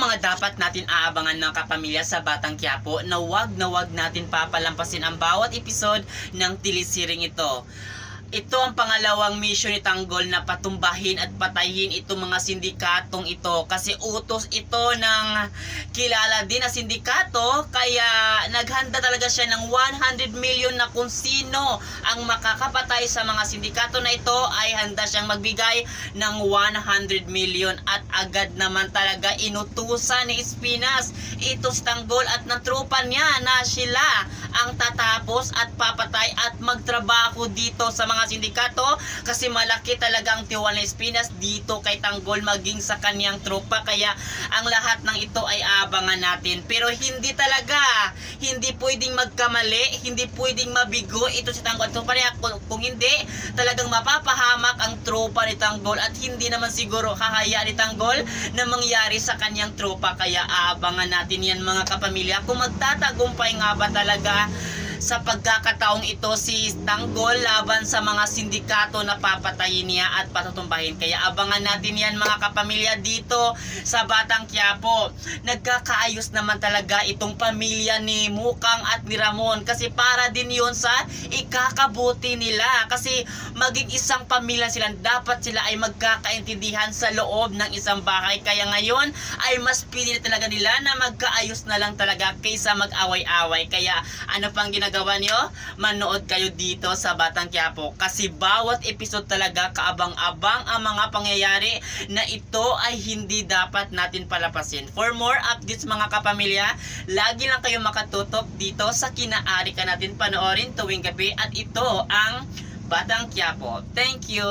mga dapat natin aabangan mga kapamilya sa Batang Quiapo na wag natin papalampasin ang bawat episode ng telesiring ito. Ito ang pangalawang mission ni Tanggol na patumbahin at patayin itong mga sindikatong ito kasi utos ito ng kilala din na sindikato, kaya naghanda talaga siya ng 100 million na kung sino ang makakapatay sa mga sindikato na ito ay handa siyang magbigay ng 100 million. At agad naman talaga inutusan ni Espinas ito si Tanggol at ng tropa niya na sila ang tatapos at papatay at magtrabaho dito sa mga sindikato kasi malaki talaga ang tiwala ni Espinas dito kay Tanggol maging sa kanyang tropa, kaya ang lahat ng ito ay abangan natin. Pero hindi pwedeng magkamali, hindi pwedeng mabigo ito si Tanggol. Ito pa rin, kung hindi talagang mapapahamak ang tropa ni Tanggol at hindi naman siguro hahayaan ni Tanggol na mangyari sa kanyang tropa, kaya abangan natin yan mga kapamilya kung magtatagumpay nga ba talaga sa pagkakataong ito si Tanggol laban sa mga sindikato na papatayin niya at patutumbahin. Kaya abangan natin yan mga kapamilya dito sa Batang Quiapo. Nagkakaayos naman talaga itong pamilya ni Mukang at ni Ramon kasi para din yun sa ikakabuti nila, kasi maging isang pamilya sila, dapat sila ay magkakaintindihan sa loob ng isang bahay. Kaya ngayon ay mas pinili talaga nila na magkaayos na lang talaga kaysa mag-away-away. Kaya ano pang ginagawa nyo? Manood kayo dito sa Batang Quiapo kasi bawat episode talaga kaabang-abang ang mga pangyayari na ito ay hindi dapat natin palapasin. For more updates mga kapamilya, lagi lang kayo makatutok dito sa Kinaari Ka Natin panoorin tuwing gabi, at ito ang Batang Quiapo. Thank you!